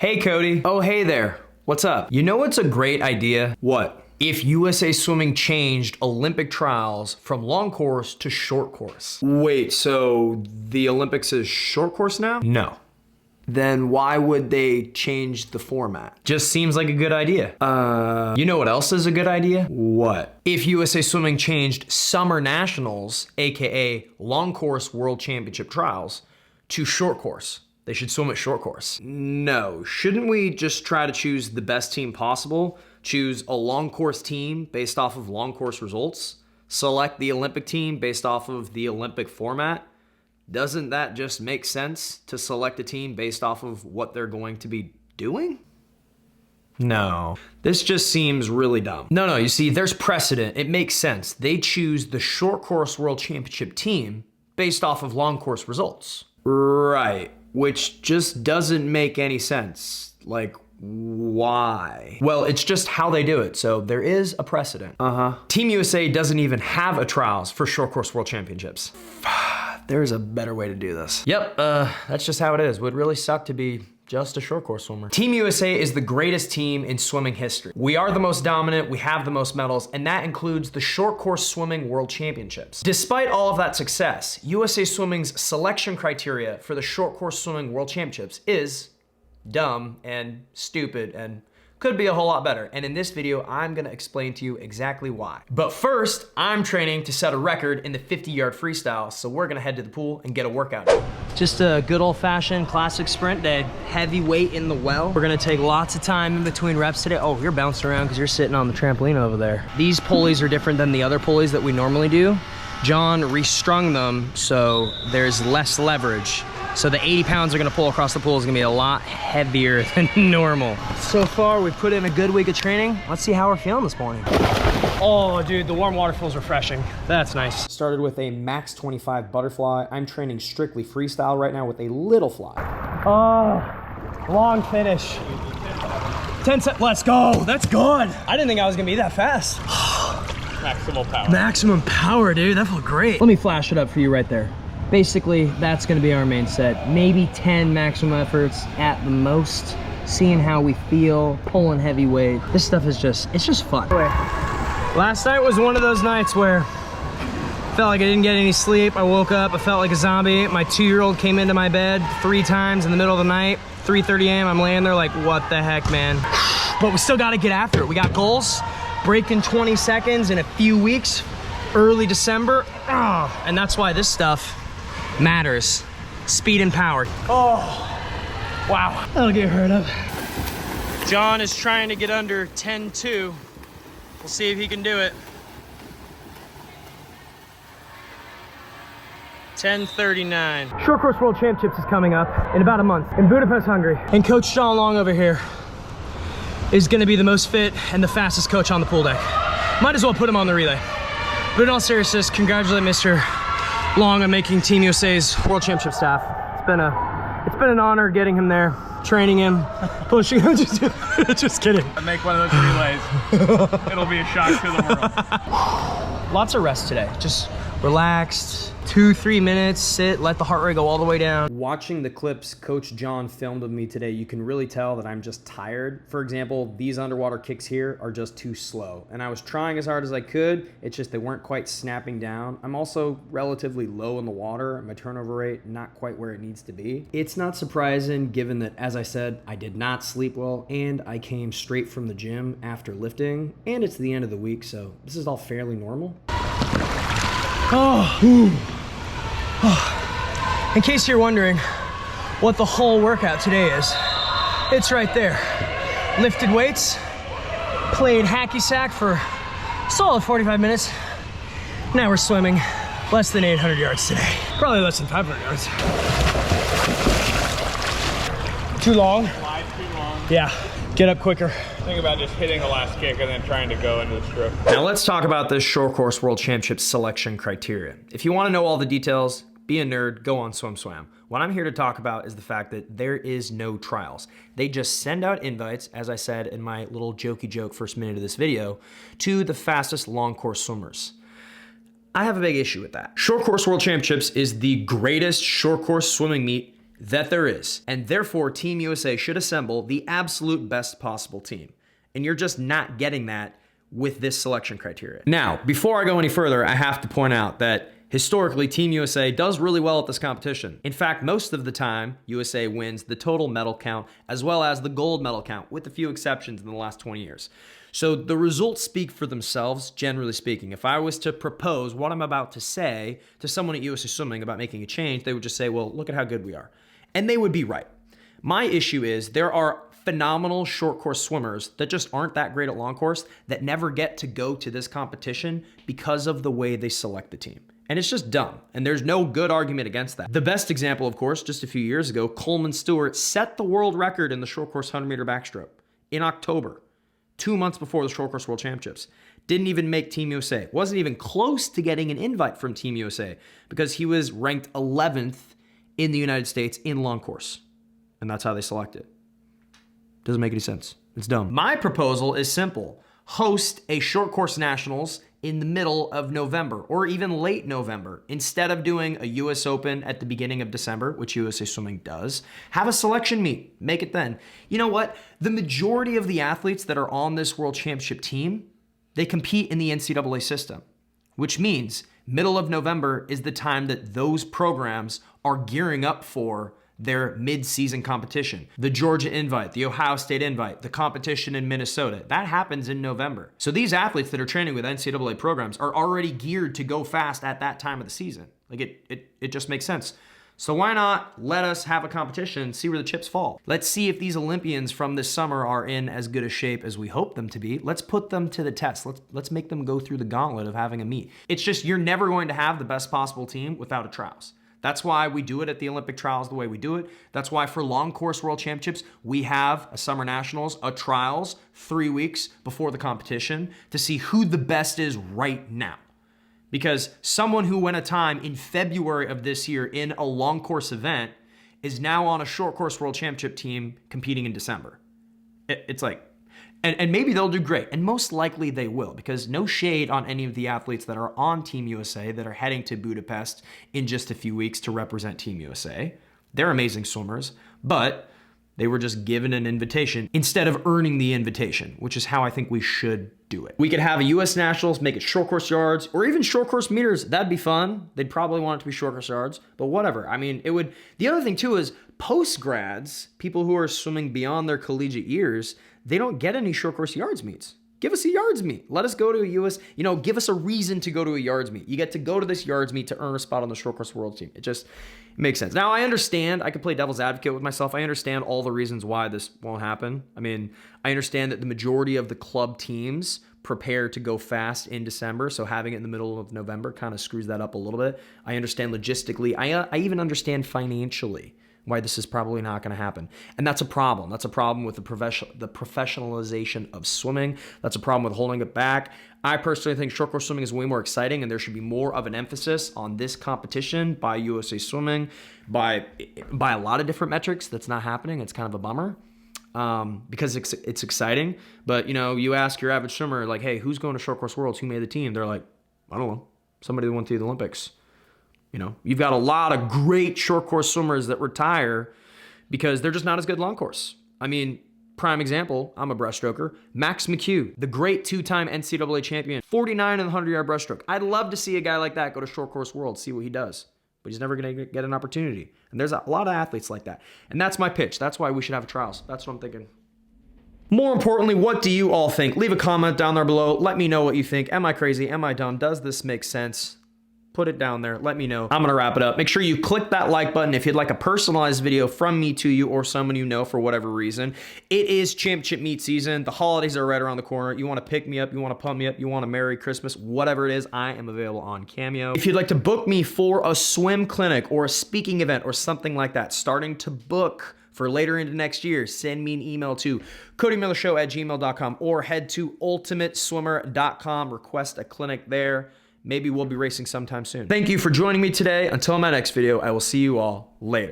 Hey, Cody. Oh, hey there. What's up? You know what's a great idea? What? If USA Swimming changed Olympic trials from long course to short course. Wait, so the Olympics is short course now? No. Then why would they change the format? Just seems like a good idea. You know what else is a good idea? What? If USA Swimming changed Summer Nationals, AKA Long Course World Championship Trials, to short course. They should swim at short course. No, shouldn't we just try to choose the best team possible? Choose a long course team based off of long course results? Select the Olympic team based off of the Olympic format? Doesn't that just make sense to select a team based off of what they're going to be doing? No, this just seems really dumb. No, you see, there's precedent. It makes sense. They choose the short course world championship team based off of long course results. Right, which just doesn't make any sense. Like, why? Well, it's just how they do it, so there is a precedent. Team USA doesn't even have a trials for short course world championships. There's a better way to do this. Yep, that's just how it is. Would really suck to be just a short course swimmer. Team USA is the greatest team in swimming history. We are the most dominant, we have the most medals, and that includes the short course swimming world championships. Despite all of that success, USA Swimming's selection criteria for the short course swimming world championships is dumb and stupid and could be a whole lot better. And in this video, I'm gonna explain to you exactly why. But first, I'm training to set a record in the 50-yard freestyle, so we're gonna head to the pool and get a workout. Just a good old-fashioned classic sprint day. Heavy weight in the well. We're gonna take lots of time in between reps today. Oh, you're bouncing around because you're sitting on the trampoline over there. These pulleys are different than the other pulleys that we normally do. John restrung them so there's less leverage. So the 80 pounds are gonna pull across the pool is gonna be a lot heavier than normal. So far, we've put in a good week of training. Let's see how we're feeling this morning. Oh, dude, the warm water feels refreshing. That's nice. Started with a max 25 butterfly. I'm training strictly freestyle right now with a little fly. Oh, long finish. 10 seconds, let's go, that's good. I didn't think I was gonna be that fast. Maximal power. Maximum power, dude, that felt great. Let me flash it up for you right there. Basically, that's gonna be our main set. Maybe 10 maximum efforts at the most. Seeing how we feel, pulling heavy weight. This stuff is it's just fun. Last night was one of those nights where I felt like I didn't get any sleep. I woke up, I felt like a zombie. My 2-year-old came into my bed 3 times in the middle of the night. 3:30 a.m., I'm laying there like, what the heck, man? But we still gotta get after it. We got goals, breaking 20 seconds in a few weeks, early December. And that's why this stuff matters. Speed and power. Oh, wow. That'll get hurt up. John is trying to get under 10.2. We'll see if he can do it. 10:39. Short Course World Championships is coming up in about a month in Budapest, Hungary. And Coach John Long over here is gonna be the most fit and the fastest coach on the pool deck. Might as well put him on the relay. But in all seriousness, congratulate Mr. Long on making Team USA's World Championship staff. It's been an honor getting him there, training him, pushing him. Just kidding. I make one of those relays. It'll be a shock to the world. Lots of rest today. Just relaxed, 2-3 minutes, sit, let the heart rate go all the way down. Watching the clips Coach John filmed of me today, you can really tell that I'm just tired. For example, these underwater kicks here are just too slow. And I was trying as hard as I could, it's just they weren't quite snapping down. I'm also relatively low in the water, my turnover rate not quite where it needs to be. It's not surprising given that, as I said, I did not sleep well and I came straight from the gym after lifting, and it's the end of the week, so this is all fairly normal. In case you're wondering what the whole workout today is, it's right there. Lifted weights, played hacky sack for a solid 45 minutes. Now we're swimming less than 800 yards today. Probably less than 500 yards. Too long? Too long. Yeah, get up quicker. Think about just hitting the last kick and then trying to go into the stroke. Now let's talk about this Short Course World Championship selection criteria. If you want to know all the details, be a nerd, go on SwimSwam. What I'm here to talk about is the fact that there is no trials. They just send out invites, as I said in my little jokey joke first minute of this video, to the fastest long course swimmers. I have a big issue with that. Short Course World Championships is the greatest short course swimming meet that there is. And therefore, Team USA should assemble the absolute best possible team. And you're just not getting that with this selection criteria. Now, before I go any further, I have to point out that historically, Team USA does really well at this competition. In fact, most of the time, USA wins the total medal count as well as the gold medal count, with a few exceptions in the last 20 years. So the results speak for themselves, generally speaking. If I was to propose what I'm about to say to someone at USA Swimming about making a change, they would just say, well, look at how good we are. And they would be right. My issue is there are phenomenal short course swimmers that just aren't that great at long course that never get to go to this competition because of the way they select the team. And it's just dumb. And there's no good argument against that. The best example, of course, just a few years ago, Coleman Stewart set the world record in the short course 100-meter backstroke in October, 2 months before the short course world championships. Didn't even make Team USA. Wasn't even close to getting an invite from Team USA because he was ranked 11th in the United States in long course. And that's how they selected. Doesn't make any sense. It's dumb. My proposal is simple. Host a short course nationals in the middle of November or even late November. Instead of doing a US Open at the beginning of December, which USA Swimming does, have a selection meet. Make it then. You know what? The majority of the athletes that are on this World Championship team, they compete in the NCAA system, which means middle of November is the time that those programs are gearing up for their mid-season competition. The Georgia Invite, the Ohio State Invite, the competition in Minnesota, that happens in November. So these athletes that are training with NCAA programs are already geared to go fast at that time of the season. Like it just makes sense. So why not let us have a competition and see where the chips fall? Let's see if these Olympians from this summer are in as good a shape as we hope them to be. Let's put them to the test. Let's make them go through the gauntlet of having a meet. It's just you're never going to have the best possible team without a trials. That's why we do it at the Olympic trials the way we do it. That's why for long course world championships, we have a summer nationals, a trials 3 weeks before the competition to see who the best is right now. Because someone who went a time in February of this year in a long course event is now on a short course world championship team competing in December. It's like, and maybe they'll do great, and most likely they will, because no shade on any of the athletes that are on Team USA that are heading to Budapest in just a few weeks to represent Team USA. They're amazing swimmers, but they were just given an invitation instead of earning the invitation, which is how I think we should do it. We could have a US Nationals, make it short course yards, or even short course meters. That'd be fun. They'd probably want it to be short course yards, but whatever. I mean, it would. The other thing too is post-grads, people who are swimming beyond their collegiate years, they don't get any short course yards meets. Give us a yards meet. Let us go to a US, give us a reason to go to a yards meet. You get to go to this yards meet to earn a spot on the short course world team. It just makes sense. Now, I understand, I could play devil's advocate with myself. I understand all the reasons why this won't happen. I mean, I understand that the majority of the club teams prepare to go fast in December, so having it in the middle of November kind of screws that up a little bit. I understand logistically. I even understand financially why this is probably not going to happen. And that's a problem. That's a problem with the professionalization of swimming. That's a problem with holding it back. I personally think short course swimming is way more exciting, and there should be more of an emphasis on this competition by USA Swimming, by a lot of different metrics. That's not happening. It's kind of a bummer. Because it's exciting, but you ask your average swimmer, like, hey, who's going to short course worlds? Who made the team? They're like, I don't know. Somebody that went to the Olympics. You've got a lot of great short course swimmers that retire because they're just not as good long course. I mean, prime example, I'm a breaststroker. Max McHugh, the great 2-time NCAA champion, 49 in the 100-yard breaststroke. I'd love to see a guy like that go to short course worlds, see what he does. But he's never going to get an opportunity. And there's a lot of athletes like that. And that's my pitch. That's why we should have trials. That's what I'm thinking. More importantly, what do you all think? Leave a comment down there below. Let me know what you think. Am I crazy? Am I dumb? Does this make sense? Put it down there. Let me know. I'm going to wrap it up. Make sure you click that like button if you'd like a personalized video from me to you or someone you know for whatever reason. It is championship meet season. The holidays are right around the corner. You want to pick me up. You want to pump me up. You want a Merry Christmas. Whatever it is, I am available on Cameo. If you'd like to book me for a swim clinic or a speaking event or something like that, starting to book for later into next year, send me an email to CodyMillerShow@gmail.com or head to ultimateswimmer.com. Request a clinic there. Maybe we'll be racing sometime soon. Thank you for joining me today. Until my next video, I will see you all later.